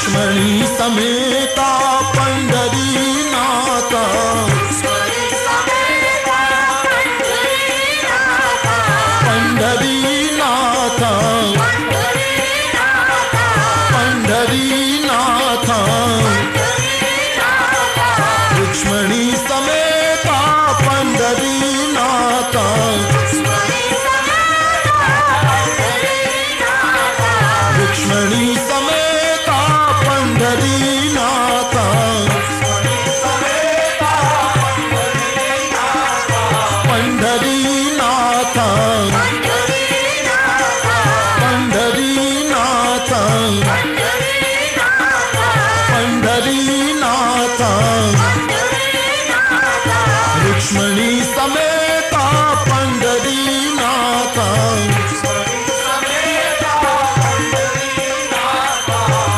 रुक्मणी समेता पंढरीनाथ, पंढरीनाथ, पंढरीनाथ, रुक्मणी समेता पंढरीनाथ, रुक्मणी समेता पंढरीनाथ, पंढरीनाथ, पंढरीनाथ, पंढरीनाथ, रुक्मणी समेता पंढरीनाथ,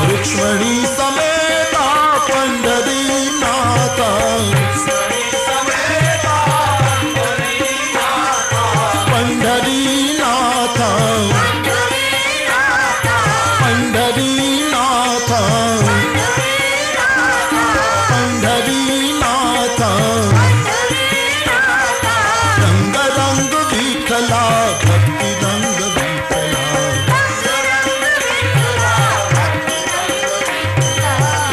रुक्मणी समेता पंढरीनाथ, पंढरीनाथ, पंढरीनाथ, पंढरीनाथ, रंग रंग विठला भक्ति रंग विठला,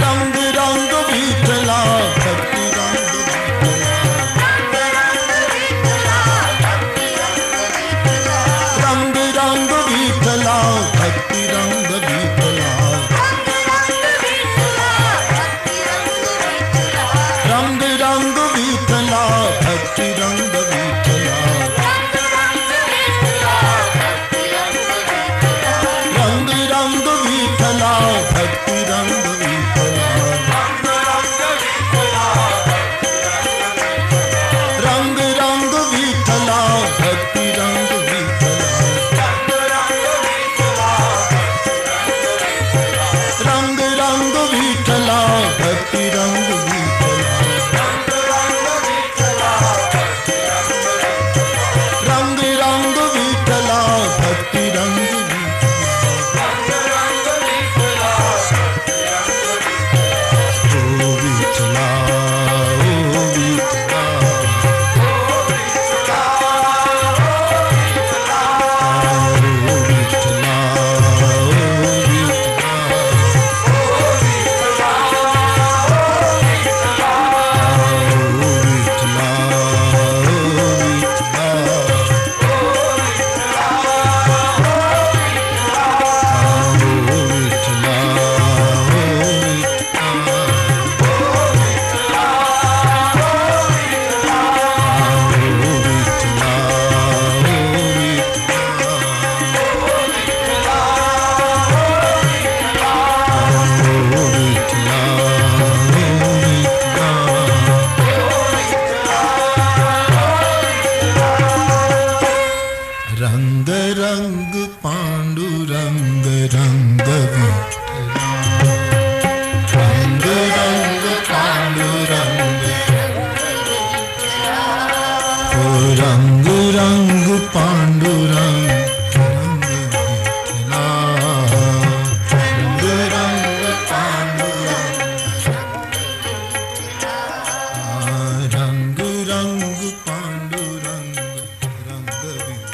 रंग रंग विठला भक्ति रंग विठला, रंग रंग विठला भक्ति रंग विठला, रंग रंग विठला भक्ति रंग विठला, रंग रंग विठला भक्ति रंग विठला, रंग रंग विठला भक्ति रंग विठला, रंग रंग विठला भक्ति रंग विठला, रंग रंग विठला भक्ति रंग रंग रंग पांडुरंग रंग विठला, रंग रंग पांडुरंग, ओ रंग रंग पांडुरंग रंग विठला, रंग रंग पांडुरंग, रंग रंग पांडुरंग रंग विठला,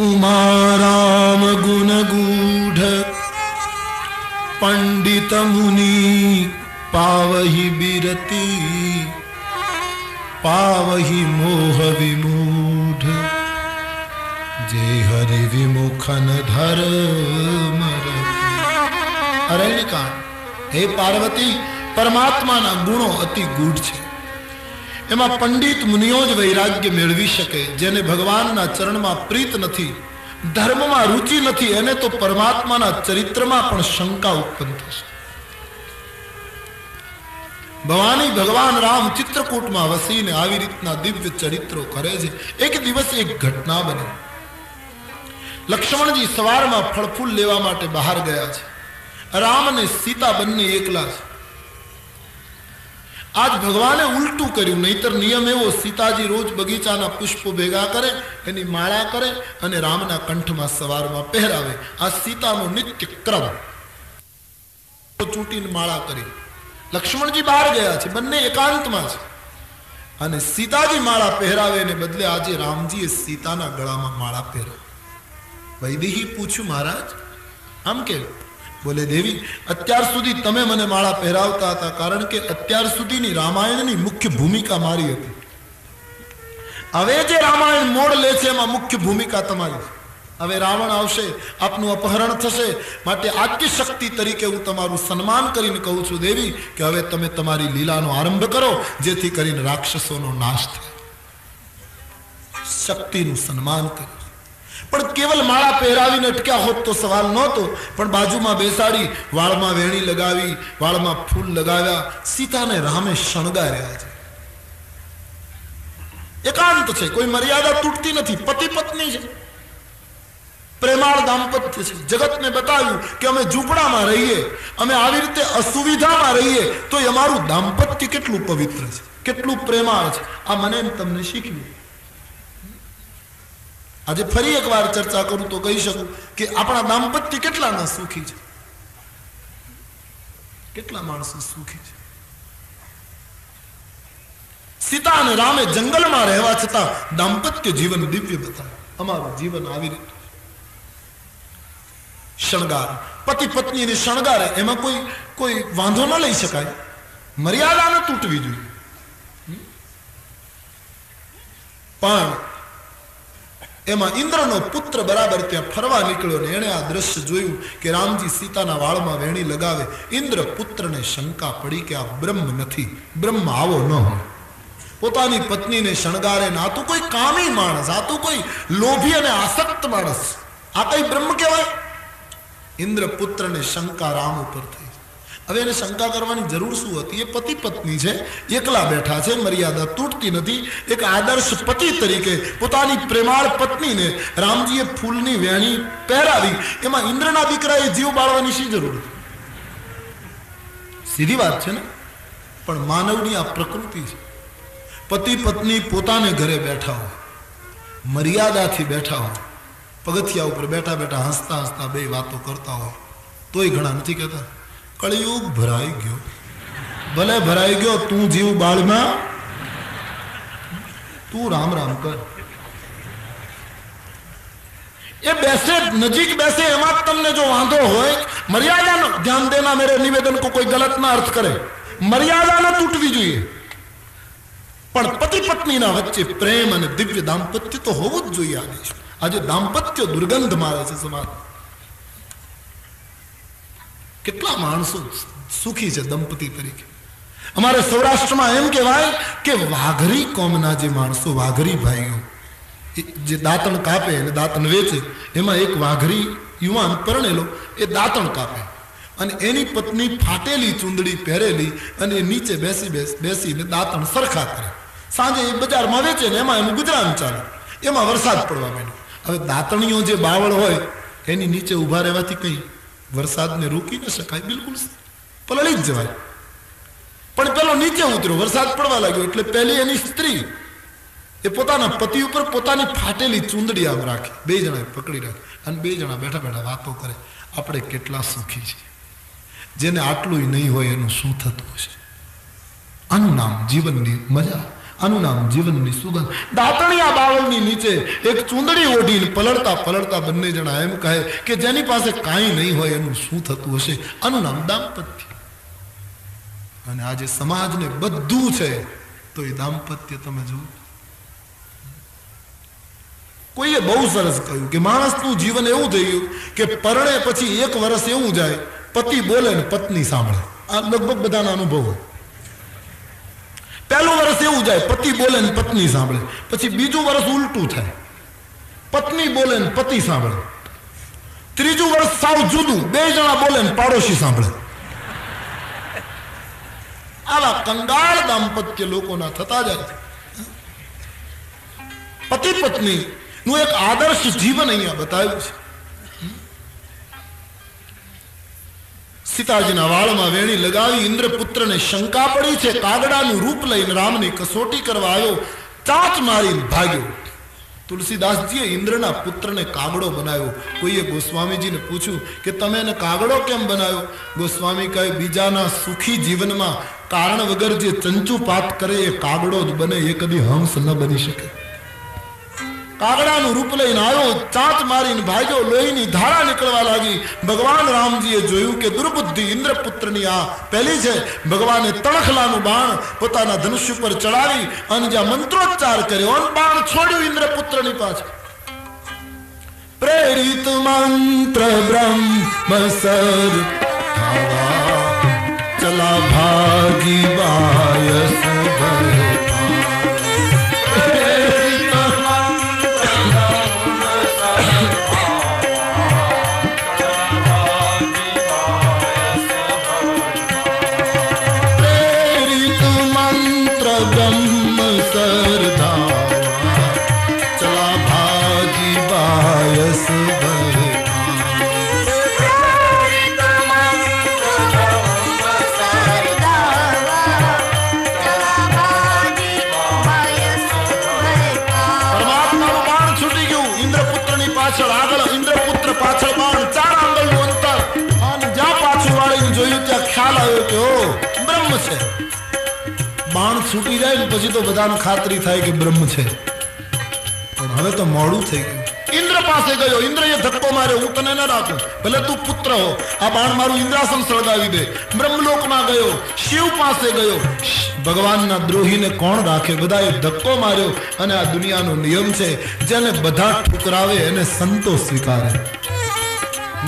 उमा राम गुण गूढ़ पंडित मुनि पावहि बिरती, पावहि मोह विमूढ़, जे हरि विमुखन धर मरती। अरण्यकांड। हे पार्वती, परमात्मा ना गुणों अति गूढ़ छे। एमा पंडित मुनिओ ज वैराग्य मेळवी शके। जेने भगवानना चरणमां प्रीत नथी, धर्ममां रुचि नथी, एने तो परमात्माना चरित्रमा पण शंका उत्पन्न थशे। भवानी भगवान राम चित्रकूट में वसीने आवी रीतना दिव्य चरित्रों करे छे। एक दिवस एक घटना बनी। लक्ष्मण जी सवार में फल फूल लेवा माटे बहार गया छे। राम ने सीता बन्ने एकला छे। आज भगवाने उल्टू कर्યું, नहींतर नियम एवो सीताजी रोज बगीचाना पुष्पो भेगा करे, एनी माळा करे अने रामना कंठमां सवारमां પહેરાવે। आ सीतानो नित्य क्रम। चूंटीने माळा करी। लक्ष्मणजी बहार गया छे, बंने एकांतमां छे अने सीताजी माळा પહેરાવે ने बदले आज रामजीए सीताना गळामां माळा પહેરાવી। वैदेही पूछ्યું, महाराज आम के? बोले, देवी અત્યાર સુધી તમે મને માળા પહેરાવતા હતા, કારણ કે અત્યાર સુધીની રામાયણની મુખ્ય ભૂમિકા મારી હતી। હવે જે રામાયણ મોડ લે છે એમાં મુખ્ય ભૂમિકા તમારી છે। હવે રાવણ આવશે, આપનું અપહરણ થશે, માટે આદ્ય શક્તિ તરીકે હું તમારું સન્માન કરીને કહું છું દેવી કે હવે તમે તમારી લીલાનો આરંભ કરો, જેથી કરીને રાક્ષસોનો નાશ થાય। શક્તિનું સન્માન કર્યું, પણ કેવલ માળા પહેરાવીને અટક્યા હોત તો સવાલ નહોતો, પણ બાજુમાં બેસાડી, વાળમાં વેણી લગાવી, વાળમાં ફૂલ લગાવ્યા, સીતાને રામે શણગાર્યા છે। એકાંત છે, કોઈ મર્યાદા તૂટતી નથી, પતિ પત્ની છે, પ્રેમાળ દાંપત્ય છે। જગતને બતાવ્યું કે અમે ઝૂંપડામાં રહીએ, અમે આવી રીતે અસુવિધામાં રહીએ તો અમારું દાંપત્ય કેટલું પવિત્ર છે, કેટલું પ્રેમાળ છે। આ મને તમને શીખ્યું। આજે ફરી એકવાર ચર્ચા કરું તો કહી શકું કે આપણા દાંપત્ય કેટલાના સુખી છે, કેટલા માણસો સુખી છે। સીતા અને રામે જંગલમાં રહેવા છતાં દાંપત્ય જીવન દિવ્ય બતાવ્યું। અમારું જીવન આવી રીતે શણગાર, પતિ પત્નીને શણગારે, એમાં કોઈ વાંધો ન લઈ શકાય, મર્યાદા ન તૂટવી જોઈએ। પણ એમાં ઇન્દ્રનો પુત્ર બરાબર ત્યાં ફરવા નીકળ્યો ને એણે આ દ્રશ્ય જોયું કે રામજી સીતાના વાળમાં વેણી લગાવે। ઇન્દ્ર પુત્રને શંકા પડી કે આ બ્રહ્મ નથી, બ્રહ્મ આવો ન હોય। પોતાની પત્નીને શણગારે ને આ તો કોઈ કામી માણસ, આ તો કોઈ લોભી અને આસક્ત માણસ, આ કઈ બ્રહ્મ કહેવાય? ઇન્દ્ર પુત્રને શંકા રામ ઉપર થઈ। હવે એને શંકા કરવાની જરૂર શું હતી? એ પતિ પત્ની છે, એકલા બેઠા છે, મર્યાદા તૂટતી નથી। એક આદર્શ પતિ તરીકે પોતાની પ્રેમાળ પત્નીને રામજીએ ફૂલની વેણી પહેરાવી, એમાં ઇન્દ્રના દીકરાએ જીવ બાળવાની શી જરૂર હતી? સીધી વાત છે ને, પણ માનવની આ પ્રકૃતિ છે। પતિ પત્ની પોતાને ઘરે બેઠા હોય, મર્યાદાથી બેઠા હોય, પગથિયા ઉપર બેઠા બેઠા હસતા હસતા બે વાતો કરતા હોય, તોય ઘણા નથી કહેતા કળિયુગ ભરાઈ ગયો। ભલે ભરાઈ ગયો, તું જીવ બાળમાં, તું રામ રામ કર। એ બેસે, નજીક બેસે, એમાં તમને જો વાંધો હોય, મર્યાદાનો ધ્યાન દેના મેરે નિવેદન को कोई गलत ना अर्थ करे, મર્યાદા ન તૂટવી જોઈએ, પણ પતિ પત્નીના વચ્ચે પ્રેમ અને દિવ્ય દાંપત્ય તો હોવું જ જોઈએ। આજે દાંપત્ય દુર્ગંધ મારે છે સમાજ। કેટલા માણસો સુખી છે દંપતી તરીકે। અમારે સૌરાષ્ટ્રમાં એમ કહેવાય કે વાઘરી કોમના જે માણસો, વાઘરી ભાઈઓ જે દાંતણ કાપે અને દાંતણ વેચે, એમાં એક વાઘરી યુવાન પરણેલો એ દાંતણ કાપે અને એની પત્ની ફાટેલી ચૂંદડી પહેરેલી અને નીચે બેસીને દાંતણ સરખા કરે। સાંજે એ બજારમાં વેચે ને એમાં એનું ગુજરાન ચાલે। એમાં વરસાદ પડવા માંડ્યો। હવે દાંતણીઓ જે બાવળ હોય એની નીચે ઊભા રહેવાથી કઈ વરસાદને રોકી ન શકાય, બિલકુલ પલળી જ જવાય। પણ પેલો નીચે ઉતર્યો, વરસાદ પડવા લાગ્યો એટલે પહેલી એની સ્ત્રી એ પોતાના પતિ ઉપર પોતાની ફાટેલી ચૂંદડી આમ રાખી, બે જણા પકડી રાખી અને બે જણા બેઠા બેઠા વાતો કરે। આપણે કેટલા સુખી છીએ। જેને આટલું નહીં હોય એનું શું થતું હશે? આનું નામ જીવનની મજા, આનું નામ જીવનની સુગંધ। દાંતણિયા બાવળની નીચે એક ચૂંદડી ઓઢીને પલળતા પલળતા બંને જણા એમ કહે કે જેની પાસે કાંઈ નહીં હોય એનું શું થતું હશે? આનું નામ દાંપત્ય। અને આજે સમાજને બધું છે તો એ દાંપત્ય તમે જુઓ। કોઈએ બહુ સરસ કહ્યું કે માણસનું જીવન એવું થઈ ગયું કે પરણે પછી 1 વર્ષ એવું જાય, પતિ બોલે ને પત્ની સાંભળે। આ લગભગ બધાના અનુભવ હોય। પહેલું વર્ષ એવું જાય, પતિ બોલે ને પત્ની સાંભળે, પછી બીજું વર્ષ ઉલટું થાય, પત્ની બોલે ને પતિ સાંભળે, ત્રીજું વર્ષ સાવ જુદું, બે જણા બોલે ને પાડોશી સાંભળે। આવા કંગાળ દાંપત્ય લોકોના થતા જાય। પતિ પત્ની નું એક આદર્શ જીવન અહીંયા બતાવ્યું છે। સીતાજીના વાળમાં વેણી લગાવી ઇન્દ્રપુત્રને શંકા પડી છે, કાગડાનું રૂપ લઈને રામની કસોટી કરવા આવ્યો, ચાંચ મારીને ભાગ્યો। તુલસીદાસજીએ ઇન્દ્રના પુત્રને કાગડો બનાવ્યો। કોઈએ ગોસ્વામીજીને પૂછ્યું કે તમે એને કાગડો કેમ બનાવ્યો? ગોસ્વામી કહે, બીજાના સુખી જીવનમાં કારણ વગર જે ચંચુપાત કરે એ કાગડો જ બને, એ કદી હંસ ન બની શકે। કાગડાનું રૂપ લઈને આવ્યો, ચાંચ મારીને ભાગ્યો, લોહીની ધારા નીકળવા લાગી। ભગવાન રામજીએ જોયું કે દુર્બુદ્ધિ ઇન્દ્રપુત્રની આ પહેલી છે। ભગવાને તણખલાનું બાણ પોતાના ધનુષ્ય પર ચડાવી અને જ્યાં મંત્રોચ્ચાર કર્યો અને બાણ છોડ્યું ઇન્દ્રપુત્રની પાછળ। પ્રેરિત મંત્ર બ્રહ્મ સર ચલા ભાગી બાયસ बाण छूटी जाए ने पछी तो बधाने खातरी थाय के ब्रह्म छे, पण हवे तो मोडू थई गयुं। इंद्र पासे गयो, इंद्र ये धक्को मार्यो, हूँ तने न राखूं, भले तू पुत्र हो, आ बाण मारू इंद्रासन सळगावी दे। ब्रह्मलोक में गयो, शिव पासे गयो, भगवान ना द्रोही ने कोण राखे? बधाए धक्को मार्यो अने आ दुनियानो नियम छे, जेने बधा ठुकरावे एने संतो स्वीकारे।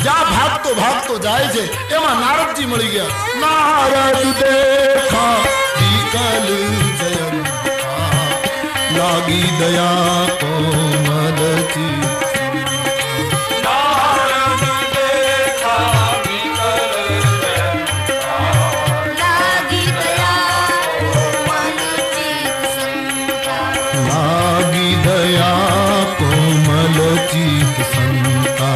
जा भागतो जाए छे, एमां नारदजी मळी गया। नारद देखा विकल जयंता, लागी दया कोमलती। नारद देखा विकल जयंता, लागी दया कोमलती संता, लागी दया कोमलती संता।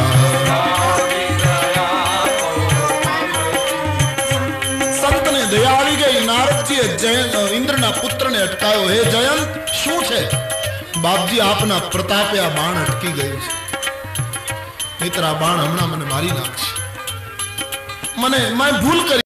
इंद्रना पुत्र ने अटकायो। हे जयंत, शू छे? बापजी आपना प्रतापे आ बाण अटकी गयो छे, नहीतर आ बाण हमणा मने मारी नाखशे। मैं भूल करी।